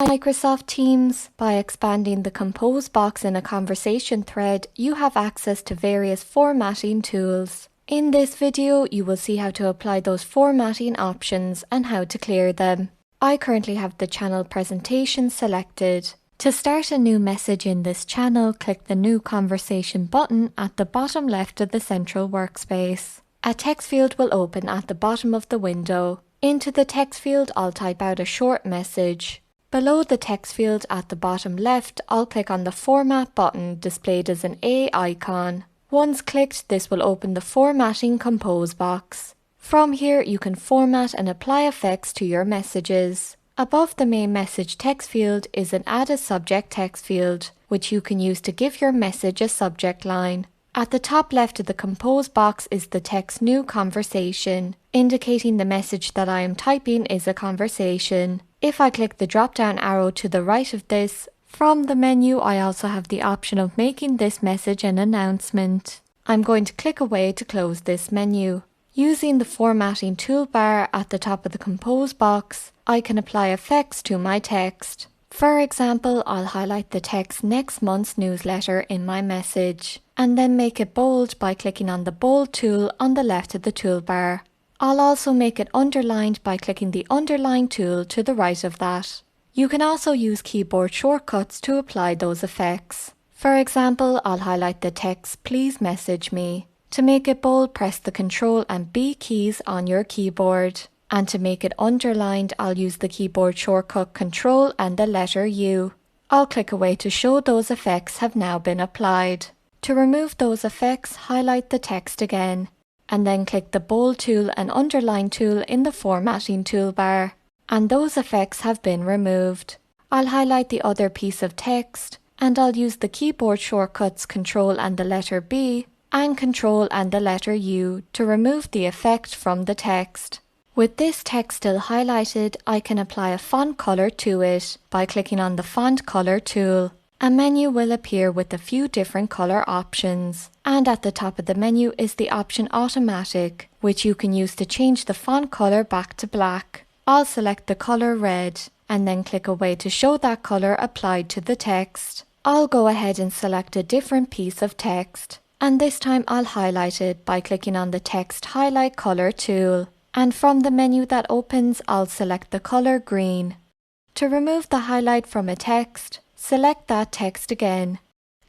Microsoft Teams, by expanding the Compose box in a conversation thread, you have access to various formatting tools. In this video, you will see how to apply those formatting options and how to clear them. I currently have the channel presentation selected. To start a new message in this channel, click the New Conversation button at the bottom left of the central workspace. A text field will open at the bottom of the window. Into the text field, I'll type out a short message. Below the text field at the bottom left, I'll click on the Format button displayed as an A icon. Once clicked, this will open the Formatting Compose box. From here, you can format and apply effects to your messages. Above the main message text field is an Add a Subject text field, which you can use to give your message a subject line. At the top left of the Compose box is the text New Conversation, indicating the message that I am typing is a conversation. If I click the drop-down arrow to the right of this, from the menu I also have the option of making this message an announcement. I'm going to click away to close this menu. Using the formatting toolbar at the top of the Compose box, I can apply effects to my text. For example, I'll highlight the text Next Month's Newsletter in my message, and then make it bold by clicking on the Bold tool on the left of the toolbar. I'll also make it underlined by clicking the Underline tool to the right of that. You can also use keyboard shortcuts to apply those effects. For example, I'll highlight the text Please Message Me. To make it bold, press the Ctrl and B keys on your keyboard. And to make it underlined, I'll use the keyboard shortcut Ctrl and the letter U. I'll click away to show those effects have now been applied. To remove those effects, highlight the text again, and then click the Bold tool and Underline tool in the Formatting toolbar, and those effects have been removed. I'll highlight the other piece of text, and I'll use the keyboard shortcuts Ctrl and the letter B and Ctrl and the letter U to remove the effect from the text. With this text still highlighted, I can apply a font color to it by clicking on the Font Color tool. A menu will appear with a few different color options, and at the top of the menu is the option Automatic, which you can use to change the font color back to black. I'll select the color red, and then click away to show that color applied to the text. I'll go ahead and select a different piece of text, and this time I'll highlight it by clicking on the Text Highlight Color tool. And from the menu that opens, I'll select the color green. To remove the highlight from a text, select that text again.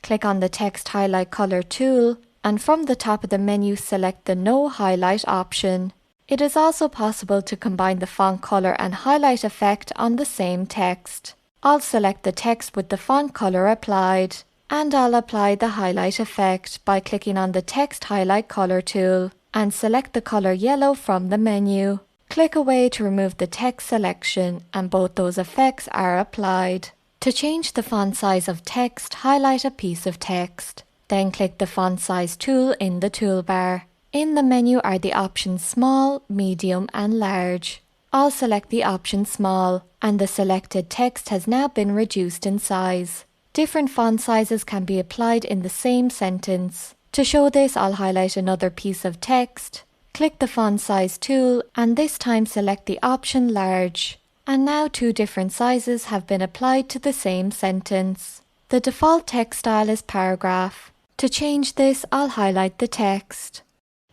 Click on the Text Highlight Color tool, and from the top of the menu select the No Highlight option. It is also possible to combine the font color and highlight effect on the same text. I'll select the text with the font color applied, and I'll apply the highlight effect by clicking on the Text Highlight Color tool, and select the color yellow from the menu. Click away to remove the text selection, and both those effects are applied. To change the font size of text, highlight a piece of text. Then click the Font Size tool in the toolbar. In the menu are the options Small, Medium and Large. I'll select the option Small, and the selected text has now been reduced in size. Different font sizes can be applied in the same sentence. To show this, I'll highlight another piece of text, click the Font Size tool, and this time select the option Large. And now two different sizes have been applied to the same sentence. The default text style is paragraph. To change this, I'll highlight the text.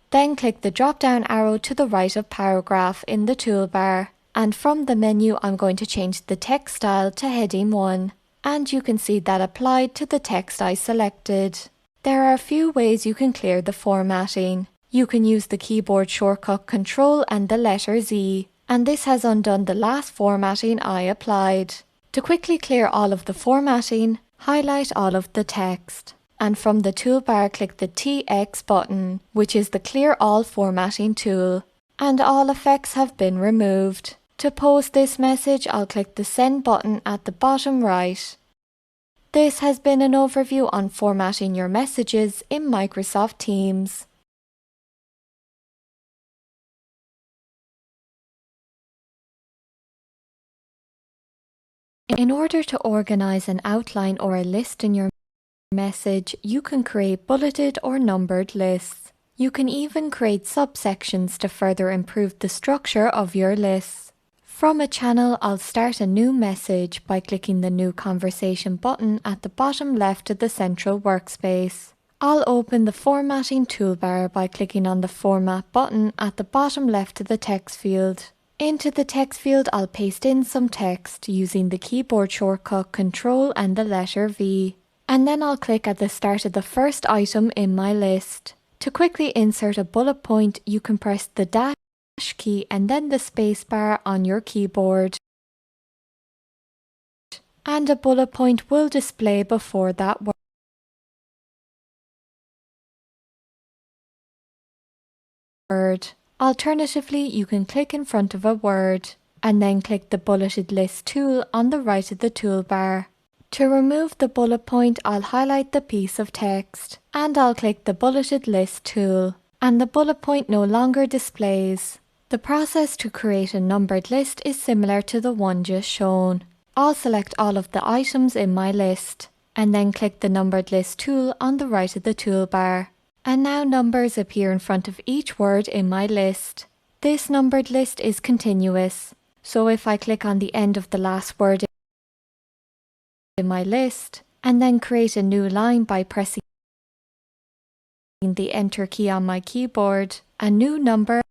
Then click the drop-down arrow to the right of paragraph in the toolbar, and from the menu I'm going to change the text style to heading 1, and you can see that applied to the text I selected. There are a few ways you can clear the formatting. You can use the keyboard shortcut Ctrl and the letter Z, and this has undone the last formatting I applied. To quickly clear all of the formatting, highlight all of the text, and from the toolbar click the TX button, which is the Clear All Formatting tool, and all effects have been removed. To post this message, I'll click the Send button at the bottom right. This has been an overview on formatting your messages in Microsoft Teams. In order to organize an outline or a list in your message, you can create bulleted or numbered lists. You can even create subsections to further improve the structure of your lists. From a channel, I'll start a new message by clicking the New Conversation button at the bottom left of the central workspace. I'll open the Formatting toolbar by clicking on the Format button at the bottom left of the text field. Into the text field, I'll paste in some text using the keyboard shortcut Ctrl and the letter V. And then I'll click at the start of the first item in my list. To quickly insert a bullet point, you can press the dash key and then the space bar on your keyboard. And a bullet point will display before that word. Alternatively, you can click in front of a word and then click the bulleted list tool on the right of the toolbar. To remove the bullet point, I'll highlight the piece of text and I'll click the bulleted list tool, and the bullet point no longer displays. The process to create a numbered list is similar to the one just shown. I'll select all of the items in my list and then click the numbered list tool on the right of the toolbar. And now numbers appear in front of each word in my list. This numbered list is continuous, so if I click on the end of the last word in my list and then create a new line by pressing the Enter key on my keyboard, a new number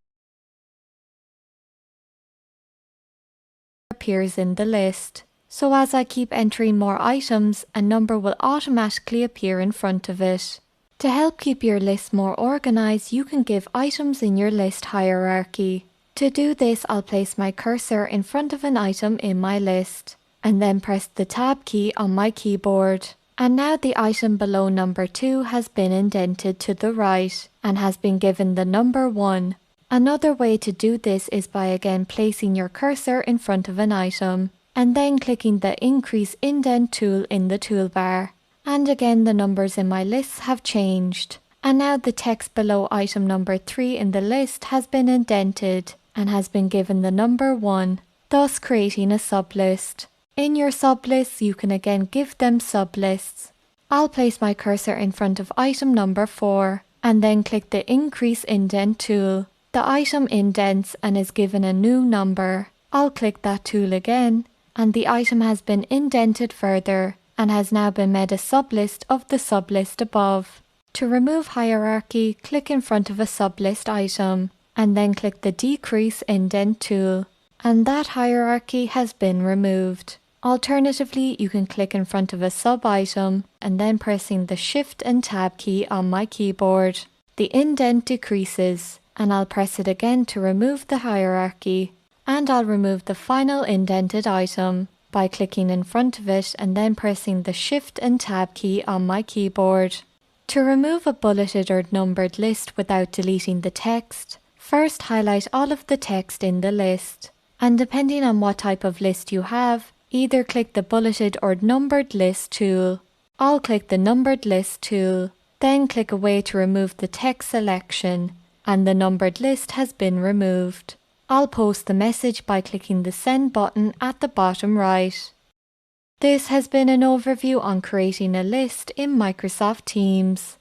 appears in the list. So as I keep entering more items, a number will automatically appear in front of it. To help keep your list more organized, you can give items in your list hierarchy. To do this, I'll place my cursor in front of an item in my list and then press the Tab key on my keyboard. And now the item below number 2 has been indented to the right and has been given the number 1. Another way to do this is by again placing your cursor in front of an item and then clicking the Increase Indent tool in the toolbar. And again the numbers in my list have changed. And now the text below item number 3 in the list has been indented and has been given the number 1, thus creating a sublist. In your sublists, you can again give them sublists. I'll place my cursor in front of item number 4 and then click the Increase Indent tool. The item indents and is given a new number. I'll click that tool again and the item has been indented further and has now been made a sublist of the sublist above. To remove hierarchy, click in front of a sublist item and then click the Decrease Indent tool, and that hierarchy has been removed. Alternatively, you can click in front of a sub-item and then pressing the Shift and Tab key on my keyboard. The indent decreases and I'll press it again to remove the hierarchy, and I'll remove the final indented item by clicking in front of it and then pressing the Shift and Tab key on my keyboard. To remove a bulleted or numbered list without deleting the text, first highlight all of the text in the list, and depending on what type of list you have, either click the Bulleted or Numbered List tool. I'll click the Numbered List tool, then click away to remove the text selection, and the numbered list has been removed. I'll post the message by clicking the Send button at the bottom right. This has been an overview on creating a list in Microsoft Teams.